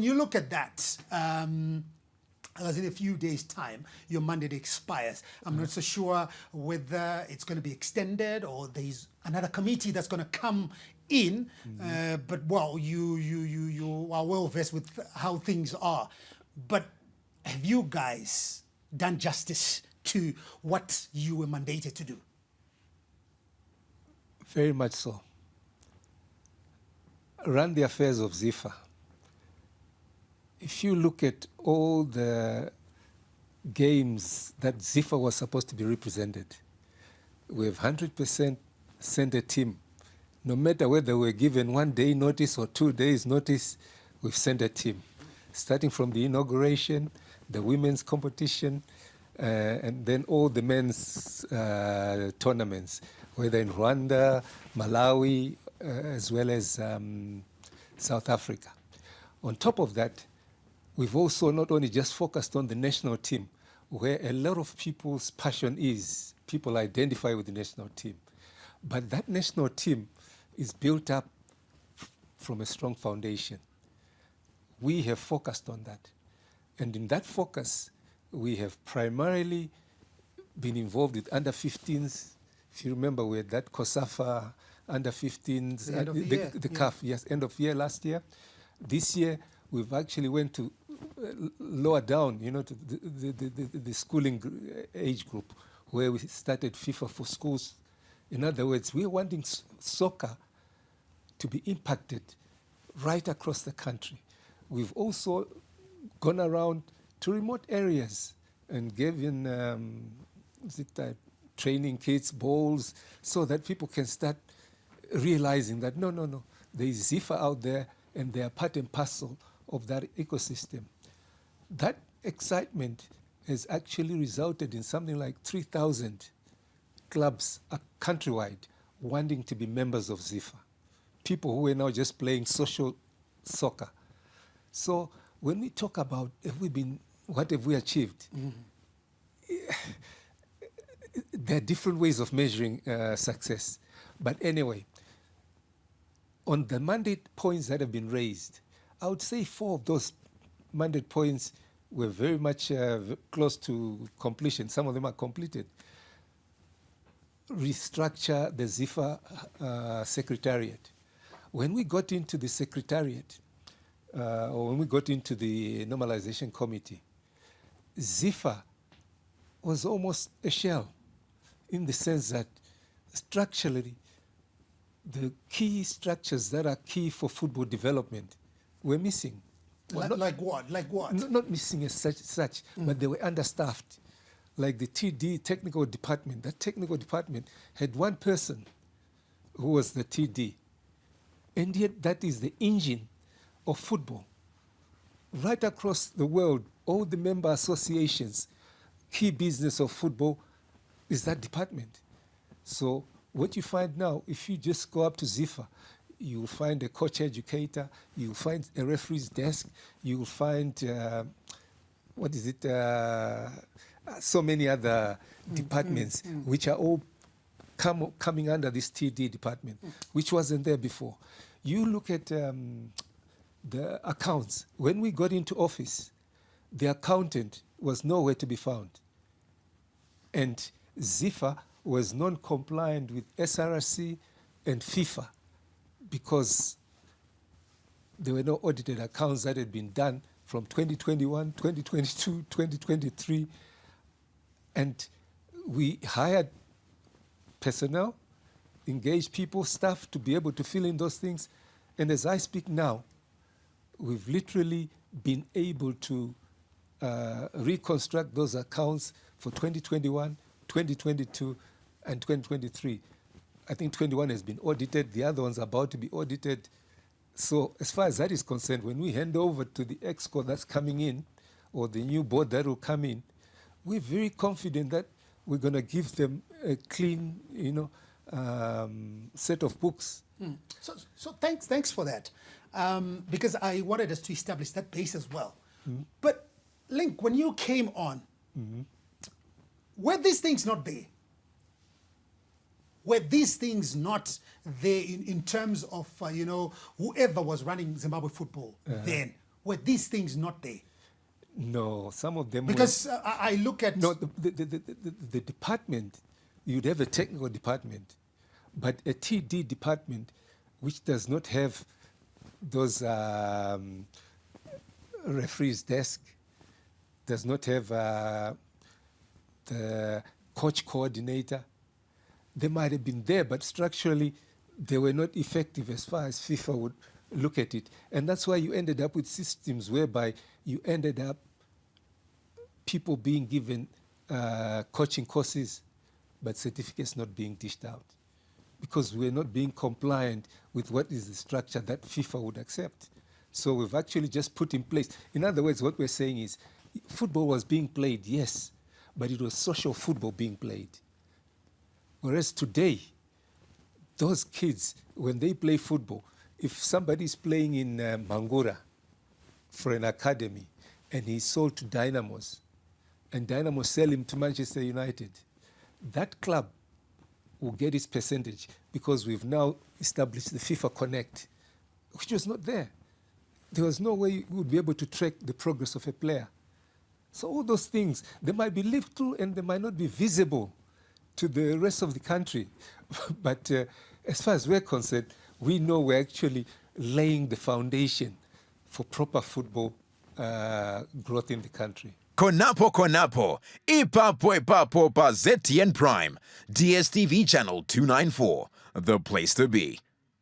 when you look at that, as in a few days' time, your mandate expires. I'm not so sure whether it's going to be extended or there's another committee that's going to come in. But well, you are well versed with how things are. But have you guys done justice to what you were mandated to do? Very much so. Run the affairs of ZIFA. If you look at all the games that ZIFA was supposed to be represented, we have 100% sent a team. No matter whether we're given 1 day notice or 2 days notice, we've sent a team. Starting from the inauguration, the women's competition, and then all the men's tournaments, whether in Rwanda, Malawi, as well as South Africa. On top of that, we've also not only just focused on the national team, where a lot of people's passion is, people identify with the national team. But that national team is built up from a strong foundation. We have focused on that. And in that focus, we have primarily been involved with under-15s. If you remember, we had that COSAFA under-15s, the CAF, yes, end of year last year. This year, we've actually went to lower down, to the schooling age group, where we started FIFA for schools. In other words, we're wanting soccer to be impacted right across the country. We've also gone around to remote areas and given training kits, balls, so that people can start realizing that no, there is ZIFA out there and they are part and parcel of that ecosystem. That excitement has actually resulted in something like 3,000 clubs countrywide wanting to be members of ZIFA. People who are now just playing social soccer. So when we talk about what have we achieved, there are different ways of measuring success. But anyway, on the mandate points that have been raised, I would say 4 of those mandate points were very much close to completion. Some of them are completed. Restructure the ZIFA Secretariat. When we got into the Secretariat, or when we got into the Normalization Committee, ZIFA was almost a shell, in the sense that structurally, the key structures that are key for football development were missing. Like what? Not missing as such, but they were understaffed. Like the TD, technical department, that technical department had one person who was the TD. And yet that is the engine of football. Right across the world, all the member associations, key business of football is that department. So what you find now, if you just go up to ZIFA, you'll find a coach educator, you'll find a referee's desk, you'll find, so many other departments which are all coming under this TD department, which wasn't there before. You look at the accounts. When we got into office, the accountant was nowhere to be found. And ZIFA was non-compliant with SRC and FIFA because there were no audited accounts that had been done from 2021, 2022, 2023. And we hired personnel, engaged people, staff to be able to fill in those things. And as I speak now, we've literally been able to reconstruct those accounts for 2021, 2022, and 2023. I think 21 has been audited. The other one's about to be audited. So as far as that is concerned, when we hand over to the ExCo that's coming in, or the new board that will come in, we're very confident that we're going to give them a clean, set of books. So thanks for that, because I wanted us to establish that base as well. But Link, when you came on, were these things not there? Were these things not there in terms of, whoever was running Zimbabwe football then? were these things not there? No, some of them Because I look at... No, the department, you'd have a technical department, but a TD department which does not have those referees desk, does not have the coach coordinator. They might have been there, but structurally they were not effective as far as FIFA would look at it. And that's why you ended up with systems whereby you ended up people being given coaching courses, but certificates not being dished out, because we're not being compliant with what is the structure that FIFA would accept. So we've actually just put in place. In other words, what we're saying is football was being played, yes, but it was social football being played. Whereas today, those kids, when they play football, if somebody's playing in Mangura for an academy and he's sold to Dynamos, and Dynamo sell him to Manchester United, that club will get its percentage because we've now established the FIFA Connect, which was not there. There was no way you would be able to track the progress of a player. So all those things, they might be lived through and they might not be visible to the rest of the country. But as far as we're concerned, we know we're actually laying the foundation for proper football growth in the country. Konapo Konapo, Ipapo Ipapo pa ZTN Prime, DSTV channel 294, the place to be.